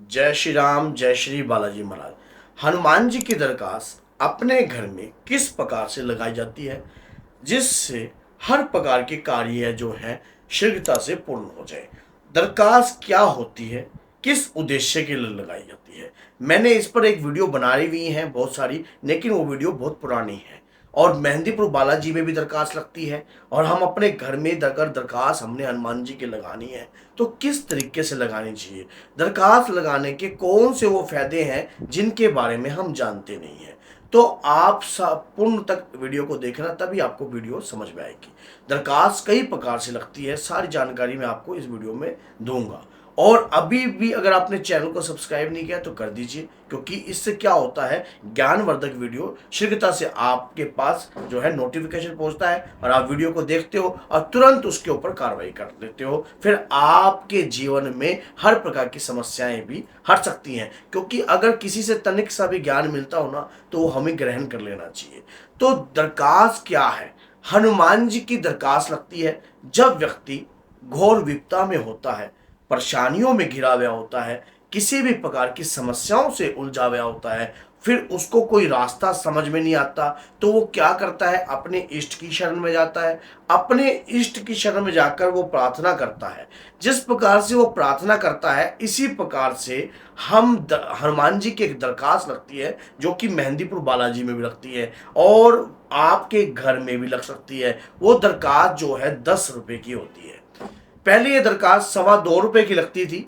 जय श्री राम, जय श्री बालाजी महाराज। हनुमान जी की दरखास्त अपने घर में किस प्रकार से लगाई जाती है जिससे हर प्रकार के कार्य जो है शीघ्रता से पूर्ण हो जाए। दरखास्त क्या होती है, किस उद्देश्य के लिए लगाई जाती है। मैंने इस पर एक वीडियो बनाई हुई है बहुत सारी, लेकिन वो वीडियो बहुत पुरानी है। और मेहंदीपुर बालाजी में भी दरखास्त लगती है। और हम अपने घर में अगर दरखास्त हमने हनुमान जी की लगानी है तो किस तरीके से लगानी चाहिए, दरखास्त लगाने के कौन से वो फायदे हैं जिनके बारे में हम जानते नहीं हैं। तो आप पूर्ण तक वीडियो को देखना, तभी आपको वीडियो समझ में आएगी। दरखास्त कई प्रकार से लगती है, सारी जानकारी मैं आपको इस वीडियो में दूंगा। और अभी भी अगर आपने चैनल को सब्सक्राइब नहीं किया तो कर दीजिए, क्योंकि इससे क्या होता है, ज्ञानवर्धक वीडियो शीघ्रता से आपके पास जो है नोटिफिकेशन पहुंचता है और आप वीडियो को देखते हो और तुरंत उसके ऊपर कार्रवाई कर लेते हो। फिर आपके जीवन में हर प्रकार की समस्याएं भी हट सकती हैं, क्योंकि अगर किसी से तनिक सा भी ज्ञान मिलता हो ना तो वो हमें ग्रहण कर लेना चाहिए। तो दरखास्त क्या है? हनुमान जी की दरखास्त लगती है जब व्यक्ति घोर विपदा में होता है, परेशानियों में घिरा हुआ होता है, किसी भी प्रकार की समस्याओं से उलझा हुआ होता है, फिर उसको कोई रास्ता समझ में नहीं आता, तो वो क्या करता है, अपने इष्ट की शरण में जाता है। अपने इष्ट की शरण में जाकर वो प्रार्थना करता है। जिस प्रकार से वो प्रार्थना करता है, इसी प्रकार से हनुमान जी की एक दरखास्त लगती है, जो कि मेहंदीपुर बालाजी में भी लगती है और आपके घर में भी लग सकती है। वो दरखास्त जो है 10 रुपए की होती है। पहले ये दरखास्त 2.25 रुपए की लगती थी,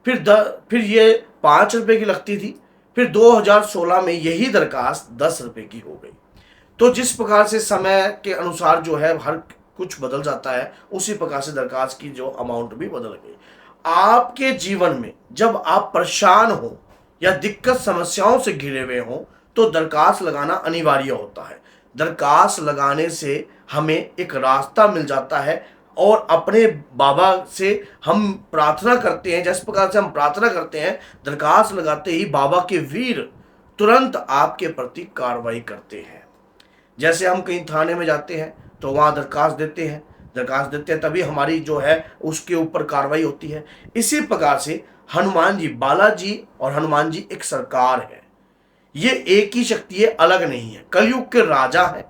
फिर ये 5 रुपए की लगती थी, फिर 2016 में यही दरखास्त 10 रुपए की हो गई। तो जिस प्रकार से समय के अनुसार जो है हर कुछ बदल जाता है, उसी प्रकार से दरखास्त की जो अमाउंट भी बदल गई। आपके जीवन में जब आप परेशान हो या दिक्कत समस्याओं से घिरे हुए हो तो दरखास्त लगाना अनिवार्य होता है। दरखास्त लगाने से हमें एक रास्ता मिल जाता है और अपने बाबा से हम प्रार्थना करते हैं। जिस प्रकार से हम प्रार्थना करते हैं, दरखास्त लगाते ही बाबा के वीर तुरंत आपके प्रति कार्रवाई करते हैं। जैसे हम कहीं थाने में जाते हैं तो वहाँ दरखास्त देते हैं तभी हमारी जो है उसके ऊपर कार्रवाई होती है। इसी प्रकार से हनुमान जी, बालाजी और हनुमान जी एक सरकार है। ये एक ही शक्ति है, अलग नहीं है। कलयुग के राजा है।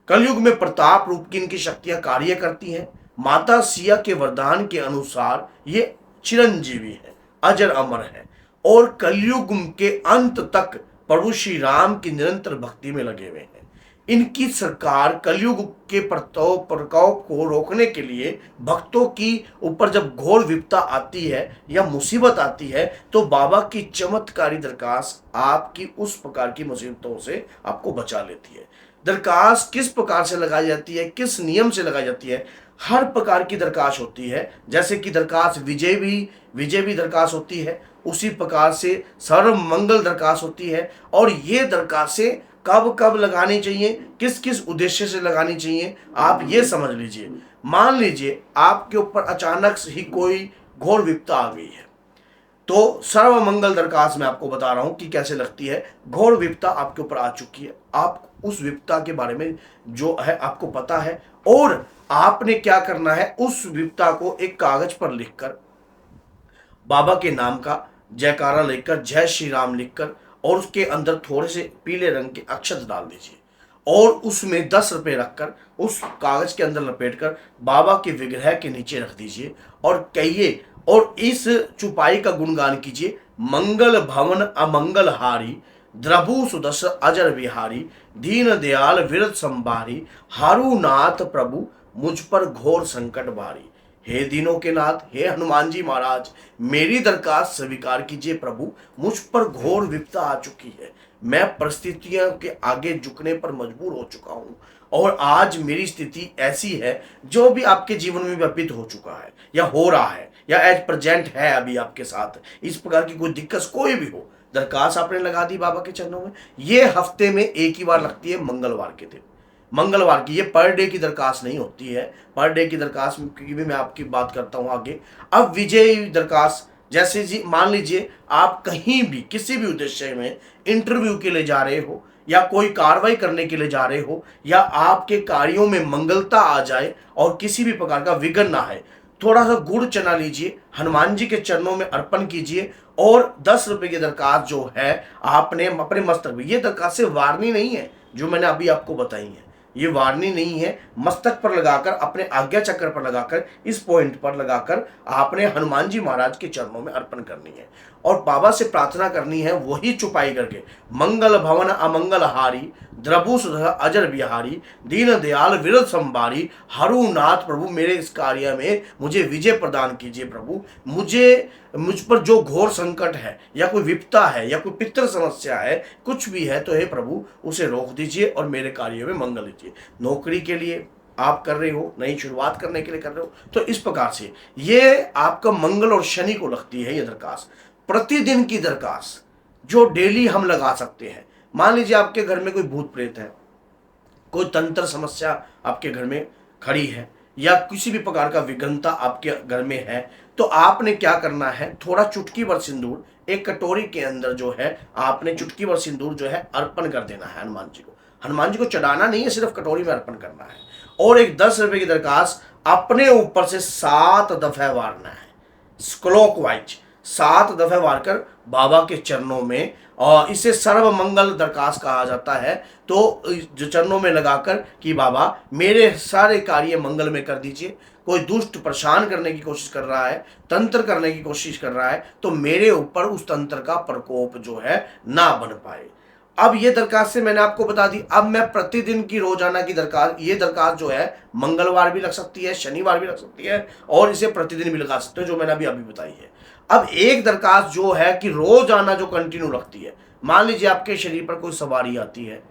कलयुग में प्रताप रूप की इनकी शक्तियां कार्य करती हैं। माता सिया के वरदान के अनुसार ये चिरंजीवी है, अजर अमर है और कलयुग के अंत तक प्रभु श्री राम की निरंतर भक्ति में लगे हुए हैं। इनकी सरकार कलयुग के प्रकोप को रोकने के लिए भक्तों की ऊपर जब घोर विपदा आती है या मुसीबत आती है तो बाबा की चमत्कारी दरखास्त आपकी उस प्रकार की मुसीबतों से आपको बचा लेती है। दरखास्त किस प्रकार से लगाई जाती है, किस नियम से लगाई जाती है? हर प्रकार की दरखास्त होती है। जैसे कि दरखास्त विजय भी दरखास्त होती है, उसी प्रकार से सर्व मंगल दरखास्त होती है। और ये दरखास्तें कब कब लगानी चाहिए, किस किस उद्देश्य से लगानी चाहिए, आप ये समझ लीजिए। मान लीजिए आपके ऊपर अचानक से ही कोई घोर विपदा आ गई है, तो सर्व मंगल दरखास्त मैं आपको बता रहा हूं कि कैसे लगती है। घोर विपदा आपके ऊपर आ चुकी है, आप उस विपदा के बारे में जो है आपको पता है और आपने क्या करना है, उस विपदा को एक कागज पर लिखकर बाबा के नाम का जयकारा लिखकर, जय श्री राम लिखकर, और उसके अंदर थोड़े से पीले रंग के अक्षत डाल दीजिए और उसमें 10 रुपए रखकर उस कागज के अंदर लपेटकर बाबा के विग्रह के नीचे रख दीजिए और कहिए, और इस चुपाई का गुणगान कीजिए। मंगल भवन अमंगल हारी, द्रभु सुदस अजर विहारी, दीन दयाल विरत संभारी, हारूनाथ प्रभु मुझ पर घोर संकट भारी। हे दीनों के नाथ, हे हनुमान जी महाराज, मेरी दरखास्त स्वीकार कीजिए प्रभु। मुझ पर घोर विपदा आ चुकी है, मैं परिस्थितियों के आगे झुकने पर मजबूर हो चुका हूं और आज मेरी स्थिति ऐसी है, जो भी आपके जीवन में व्यतीत हो चुका है या हो रहा है या एज प्रेजेंट है अभी आपके साथ, इस प्रकार की कोई दिक्कत कोई भी हो, दरखास्त आपने लगा दी बाबा के चरणों में। ये हफ्ते में एक ही बार लगती है, मंगलवार के दिन। मंगलवार की, ये पर डे की दरखास्त नहीं होती है। पर डे की दरखास्त की भी मैं आपकी बात करता हूं आगे। अब विजय दरखास्त, जैसे जी मान लीजिए आप कहीं भी किसी भी उद्देश्य में इंटरव्यू के लिए जा रहे हो या कोई कार्रवाई करने के लिए जा रहे हो या आपके कार्यों में मंगलता आ जाए और किसी भी प्रकार का विघ्न ना है, थोड़ा सा गुड़ चना लीजिए, हनुमान जी के चरणों में अर्पण कीजिए और 10 रुपए की दरखास्त जो है आपने अपने मस्तक में, ये दरखास्त से वारनी नहीं है जो मैंने अभी आपको बताई है, ये वारनी नहीं है, मस्तक पर लगाकर, अपने आज्ञा चक्र पर लगाकर, इस पॉइंट पर लगाकर आपने हनुमान जी महाराज के चरणों में अर्पण करनी है और बाबा से प्रार्थना करनी है, वही चुपाई करके, मंगल भवन अमंगल हारी, द्रभु सुधा अजर बिहारी, दीन दयाल विरल संभारी, हरुनाथ प्रभु मेरे इस कार्य में मुझे विजय प्रदान कीजिए प्रभु, मुझ पर जो घोर संकट है या कोई विपता है या कोई पितृ समस्या है, कुछ भी है तो हे प्रभु उसे रोक दीजिए और मेरे कार्य में मंगल दीजिए। नौकरी के लिए आप कर रहे हो, नई शुरुआत करने के लिए कर रहे हो, तो इस प्रकार से ये आपका मंगल और शनि को लगती है ये दरखास्त, प्रतिदिन की दरखास्त जो डेली हम लगा सकते हैं। मान लीजिए आपके घर में कोई भूत प्रेत है, कोई तंत्र समस्या आपके घर में खड़ी है या किसी भी प्रकार का विघ्नता आपके घर में है, तो आपने क्या करना है, थोड़ा चुटकी भर सिंदूर एक कटोरी के अंदर जो है आपने चुटकी भर सिंदूर जो है अर्पण कर देना है हनुमान जी को। हनुमान जी को चढ़ाना नहीं है, सिर्फ कटोरी में अर्पण करना है और एक 10 रुपए की दरखास्त अपने ऊपर से 7 दफे वारना है, क्लॉकवाइज 7 दफे वारकर बाबा के चरणों में, और इसे सर्व मंगल दरखास्त कहा जाता है। तो जो चरणों में लगाकर कि बाबा मेरे सारे कार्य मंगल में कर दीजिए, कोई दुष्ट परेशान करने की कोशिश कर रहा है, तंत्र करने की कोशिश कर रहा है, तो मेरे ऊपर उस तंत्र का प्रकोप जो है ना बन पाए। अब ये दरखास्त से मैंने आपको बता दी। अब मैं प्रतिदिन की रोजाना की दरखास्त, ये दरखास्त जो है मंगलवार भी लग सकती है, शनिवार भी लग सकती है और इसे प्रतिदिन भी लगा सकते हो, जो मैंने अभी बताई है। अब एक दरखास्त जो है कि रोजाना जो कंटिन्यू रखती है, मान लीजिए आपके शरीर पर कोई सवारी आती है,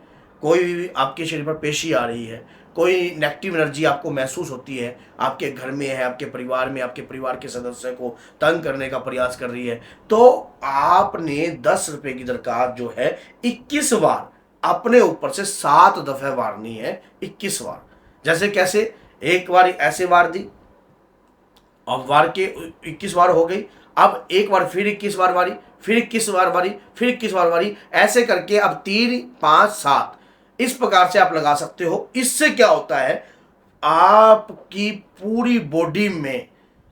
कोई आपके शरीर पर पेशी आ रही है, कोई नेगेटिव एनर्जी आपको महसूस होती है, आपके घर में है, आपके परिवार में, आपके परिवार के सदस्य को तंग करने का प्रयास कर रही है, तो आपने 10 रुपए की दरखास्त जो है 21 बार अपने ऊपर से 7 दफे वारनी है, 21 बार। जैसे कैसे, एक बार ऐसे वार दी, अब वार के 21 बार हो गई, अब एक बार फिर 21 बार वारी, फिर 21 बार वारी, फिर 21 बार वारी, ऐसे करके अब 3, 5, 7 इस प्रकार से आप लगा सकते हो। इससे क्या होता है, आपकी पूरी बॉडी में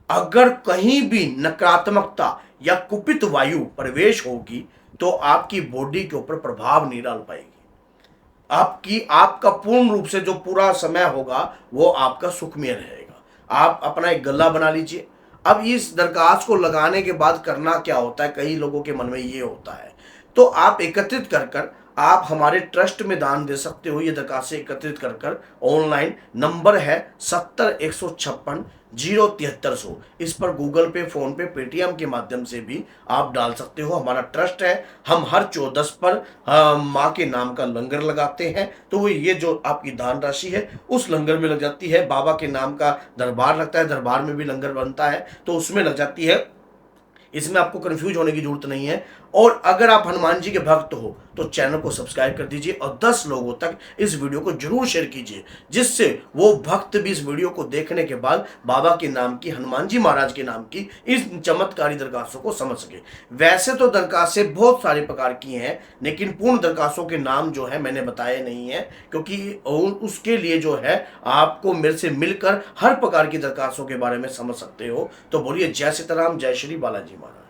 अगर कहीं भी नकारात्मकता या कुपित वायु प्रवेश होगी तो आपकी बॉडी के ऊपर प्रभाव नहीं डाल पाएगी। आपका पूर्ण रूप से जो पूरा समय होगा वो आपका सुखमय रहेगा। आप अपना एक गला बना लीजिए। अब इस दरखास्त को लगाने के बाद करना क्या होता है, कई लोगों के मन में ये होता है, तो आप एकत्रित कर आप हमारे ट्रस्ट में दान दे सकते हो। ये दरखास्त से एकत्रित कर ऑनलाइन नंबर है 70-156-07300, इस पर गूगल पे, फोन पे, पेटीएम के माध्यम से भी आप डाल सकते हो। हमारा ट्रस्ट है, हम हर 14 पर माँ के नाम का लंगर लगाते हैं, तो वो ये जो आपकी दान राशि है उस लंगर में लग जाती है। बाबा के नाम का दरबार लगता है, दरबार में भी लंगर बनता है, तो उसमें लग जाती है। इसमें आपको कंफ्यूज होने की जरूरत नहीं है। और अगर आप हनुमान जी के भक्त हो तो चैनल को सब्सक्राइब कर दीजिए और 10 लोगों तक इस वीडियो को जरूर शेयर कीजिए, जिससे वो भक्त भी इस वीडियो को देखने के बाद बाबा के नाम की, हनुमान जी महाराज के नाम की इस चमत्कारी दरखास्तों को समझ सके। वैसे तो दरखास्तें बहुत सारे प्रकार की हैं, लेकिन पूर्ण दरखास्तों के नाम जो है मैंने बताए नहीं है, क्योंकि उसके लिए जो है आपको मेरे से मिलकर हर प्रकार की दरखास्तों के बारे में समझ सकते हो। तो बोलिए जय सीताराम, जय श्री बालाजी महाराज।